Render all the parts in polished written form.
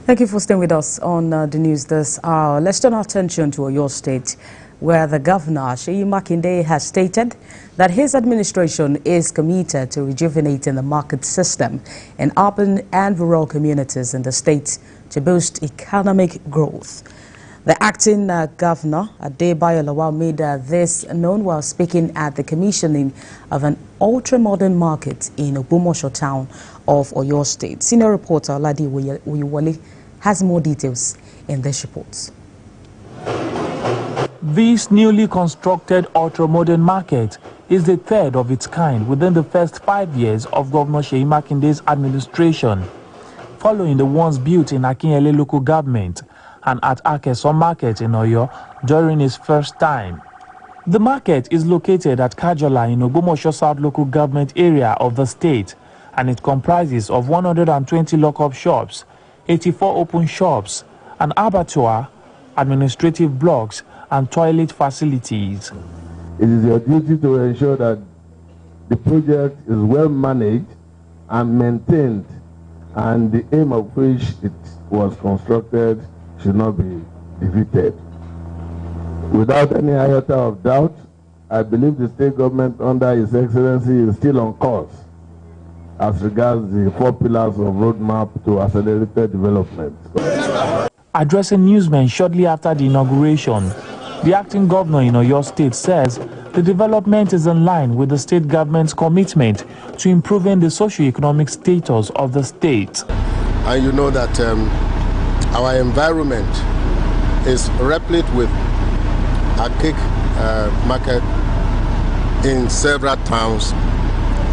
Thank you for staying with us on the news this hour. Let's turn our attention to Oyo State, where the governor, Seyi Makinde, has stated that his administration is committed to rejuvenating the market system in urban and rural communities in the state to boost economic growth. The acting governor, Adebayo Lawal, made this known while speaking at the commissioning of an ultra-modern market in Ogbomoso town of Oyo State. Senior reporter Ladi Uyuwale has more details in this report. This newly constructed ultra-modern market is the third of its kind within the first 5 years of Governor Seyi Makinde's administration, following the ones built in Akinyele local government and at Akeso Market in Oyo during his first time. The market is located at Kajola in Ogbomoso South local government area of the state, and it comprises of 120 lock-up shops, 84 open shops, an abattoir, administrative blocks, and toilet facilities. It is your duty to ensure that the project is well managed and maintained, and the aim of which it was constructed should not be defeated. Without any iota of doubt, I believe the state government under His Excellency is still on course as regards the 4 pillars of roadmap to accelerated development. Addressing newsmen shortly after the inauguration, the acting governor in Oyo State says the development is in line with the state government's commitment to improving the socio-economic status of the state. And you know that our environment is replete with archaic market in several towns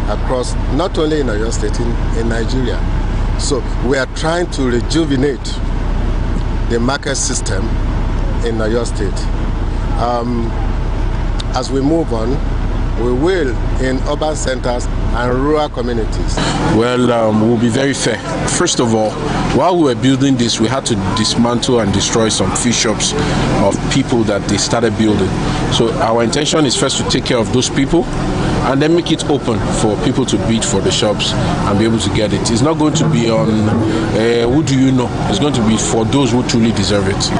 across, not only in Oyo State, in Nigeria. So we are trying to rejuvenate the market system in Oyo State. As we move on, we will in urban centers and rural communities. Well, we'll be very fair. First of all, while we were building this, we had to dismantle and destroy some few shops of people that they started building. So our intention is first to take care of those people and then make it open for people to bid for the shops and be able to get it. It's not going to be on who do you know. It's going to be for those who truly deserve it.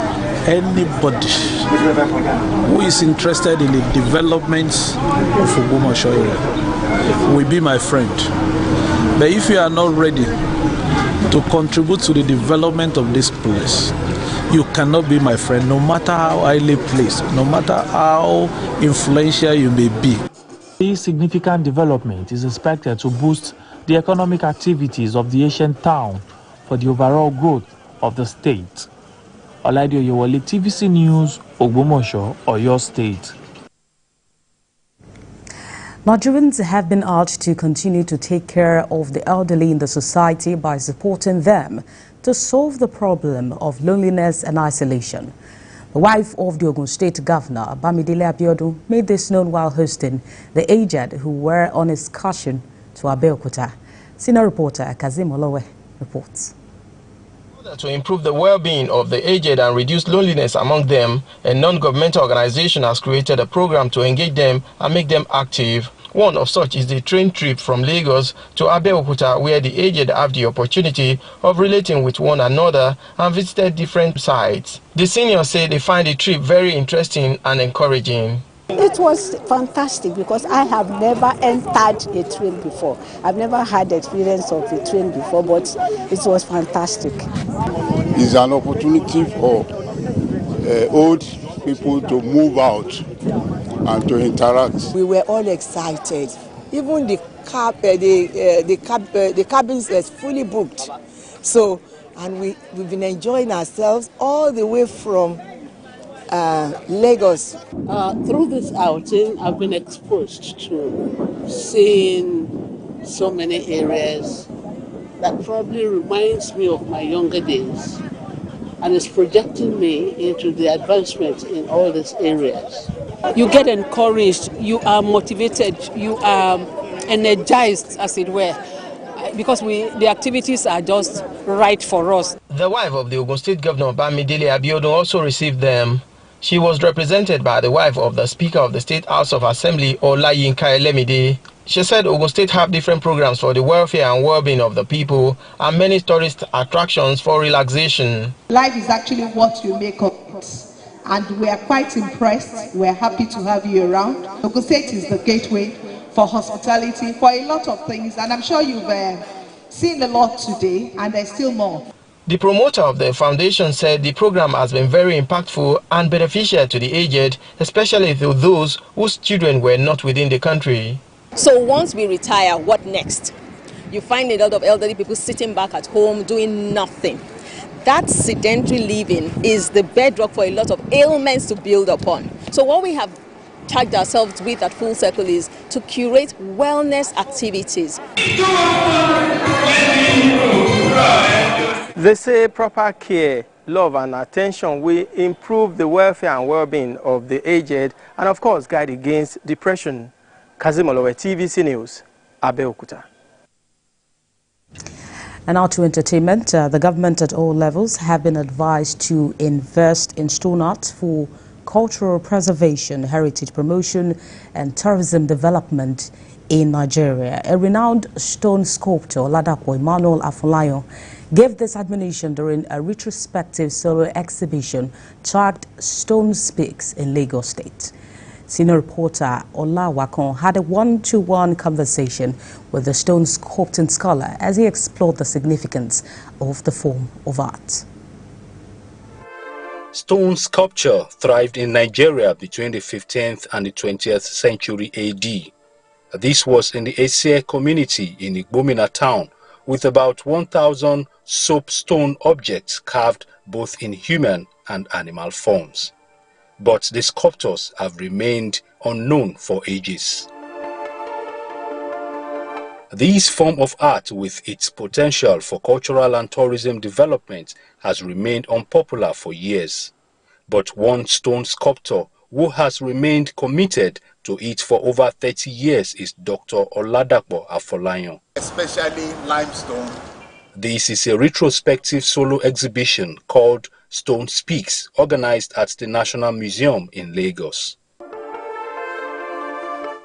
Anybody who is interested in the development of Ogbomoso area will be my friend. But if you are not ready to contribute to the development of this place, you cannot be my friend, no matter how highly placed, no matter how influential you may be. This significant development is expected to boost the economic activities of the ancient town for the overall growth of the state. Oladio Yewole, TVC News, Ogbomoso, Oyo State. Nigerians have been urged to continue to take care of the elderly in the society by supporting them to solve the problem of loneliness and isolation. The wife of the Ogun State Governor, Bamidele Abiodun, made this known while hosting the aged who were on excursion to Abeokuta. Senior reporter Kazim Olowe reports. To improve the well-being of the aged and reduce loneliness among them, a non-governmental organization has created a program to engage them and make them active. One of such is the train trip from Lagos to Abeokuta, where the aged have the opportunity of relating with one another and visited different sites. The seniors say they find the trip very interesting and encouraging. It was fantastic because I have never entered a train before. I've never had the experience of a train before, but it was fantastic. It's an opportunity for old people to move out and to interact. We were all excited. Even the cabins is fully booked. So, and we've been enjoying ourselves all the way from Lagos. Through this outing, I've been exposed to seeing so many areas that probably reminds me of my younger days, and it's projecting me into the advancement in all these areas. You get encouraged, you are motivated, you are energized, as it were, because the activities are just right for us. The wife of the Ogun State Governor, Bamidele Abiodun, also received them. She was represented by the wife of the Speaker of the State House of Assembly, Olayinka Elemide. She said Ogun State have different programs for the welfare and well-being of the people and many tourist attractions for relaxation. Life is actually what you make of it. And we are quite impressed. We're happy to have you around. Ogun State is the gateway for hospitality, for a lot of things. And I'm sure you've seen a lot today, and there's still more. The promoter of the foundation said the program has been very impactful and beneficial to the aged, especially to those whose children were not within the country. So once we retire, what next? You find a lot of elderly people sitting back at home doing nothing. That sedentary living is the bedrock for a lot of ailments to build upon. So what we have charged ourselves with at Full Circle is to curate wellness activities. They say proper care, love and attention will improve the welfare and well-being of the aged and of course guide against depression. Kazim Olowe, TVC News, Abeokuta. And now to entertainment. The government at all levels have been advised to invest in stone art for cultural preservation, heritage promotion and tourism development in Nigeria. A renowned stone sculptor, Oladapo Emmanuel Afolayan, gave this admonition during a retrospective solo exhibition tagged Stone Speaks in Lagos State. Senior reporter Olawakon had a one-to-one conversation with the stone sculpting scholar as he explored the significance of the form of art. Stone sculpture thrived in Nigeria between the 15th and the 20th century AD. This was in the Ese community in Ogbomoso town, with about 1,000 soapstone objects carved both in human and animal forms. But the sculptors have remained unknown for ages. This form of art, with its potential for cultural and tourism development, has remained unpopular for years. But one stone sculptor who has remained committed to it for over 30 years is Dr. Oladapo Afolayan. Especially limestone. This is a retrospective solo exhibition called Stone Speaks, organized at the National Museum in Lagos.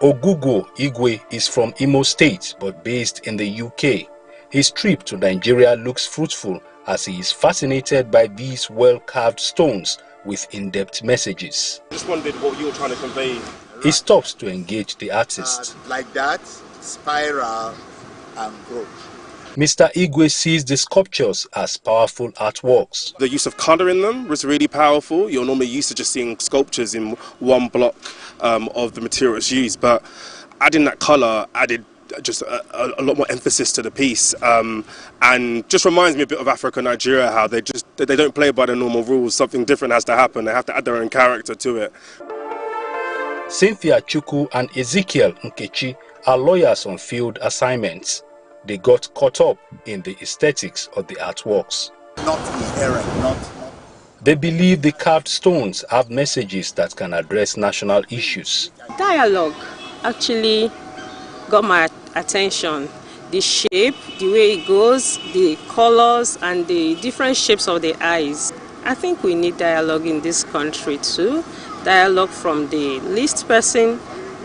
Ogugo Igwe is from Imo State but based in the UK. His trip to Nigeria looks fruitful as he is fascinated by these well-carved stones with in-depth messages. Just wondered what you were trying to convey. He stops to engage the artist. Like that, spiral and growth. Mr. Igwe sees the sculptures as powerful artworks. The use of colour in them was really powerful. You're normally used to just seeing sculptures in one block of the materials used, but adding that colour added just a lot more emphasis to the piece, and just reminds me a bit of Africa, Nigeria, how they don't play by the normal rules. Something different has to happen. They have to add their own character to it. Cynthia Chukwu and Ezekiel Nkechi are lawyers on field assignments. They got caught up in the aesthetics of the artworks. Not inherent, They believe the carved stones have messages that can address national issues. Dialogue actually got my attention. The shape, the way it goes, the colors and the different shapes of the eyes. I think we need dialogue in this country too. Dialogue from the least person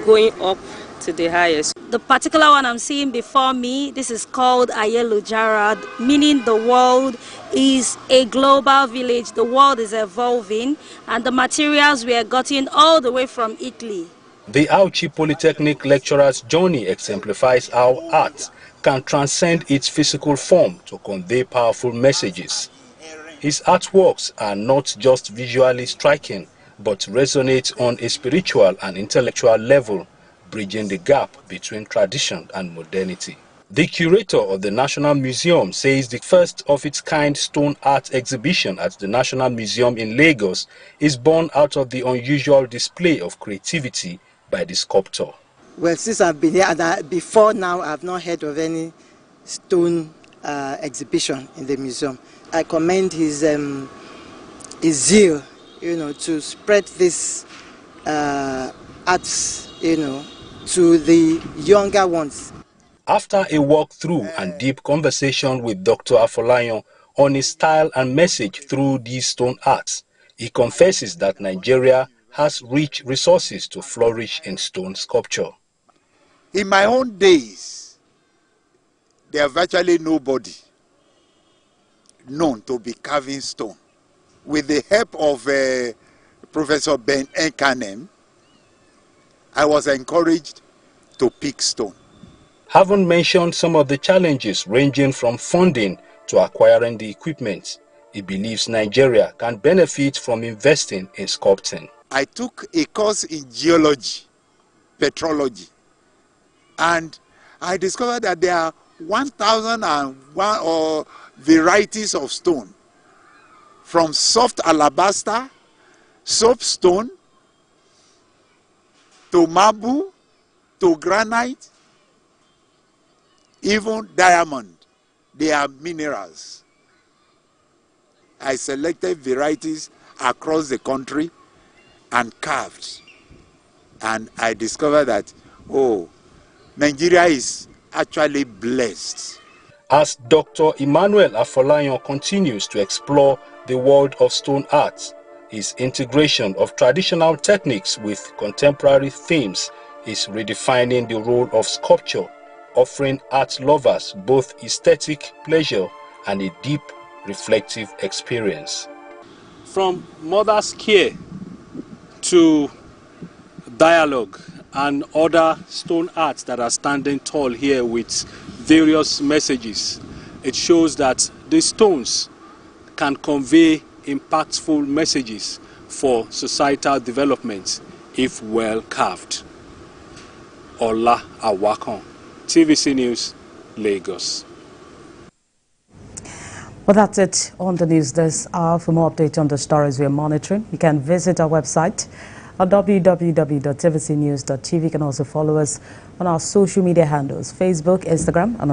going up to the highest. The particular one I'm seeing before me, this is called Ayelu Jarad, meaning the world is a global village. The world is evolving and the materials we are getting all the way from Italy. The Auchi Polytechnic lecturer's journey exemplifies how art can transcend its physical form to convey powerful messages. His artworks are not just visually striking, but resonate on a spiritual and intellectual level, bridging the gap between tradition and modernity. The curator of the National Museum says the first of its kind stone art exhibition at the National Museum in Lagos is born out of the unusual display of creativity by the sculptor. Well, since I've been here, and before now, I've not heard of any stone exhibition in the museum. I commend his zeal, to spread this arts, to the younger ones. After a walk-through and deep conversation with Dr. Afolayan on his style and message through these stone arts, he confesses that Nigeria has rich resources to flourish in stone sculpture. In my own days, there was virtually nobody known to be carving stone. With the help of Professor Ben Enkanem, I was encouraged to pick stone. Haven't mentioned some of the challenges ranging from funding to acquiring the equipment. He believes Nigeria can benefit from investing in sculpting. I took a course in geology, petrology, and I discovered that there are 1,001 varieties of stone, from soft alabaster, soapstone, to marble, to granite, even diamond. They are minerals. I selected varieties across the country and carved. And I discovered that, oh, Nigeria is actually blessed. As Dr. Emmanuel Afolayan continues to explore the world of stone art, his integration of traditional techniques with contemporary themes is redefining the role of sculpture, offering art lovers both aesthetic pleasure and a deep reflective experience. From mother's care to dialogue and other stone arts that are standing tall here with various messages, it shows that the stones can convey impactful messages for societal development if well carved. Ola Awakon, TVC News, Lagos. Well, that's it on the news this hour. For more updates on the stories we are monitoring, you can visit our website at www.tvcnews.tv. You can also follow us on our social media handles, Facebook, Instagram, and on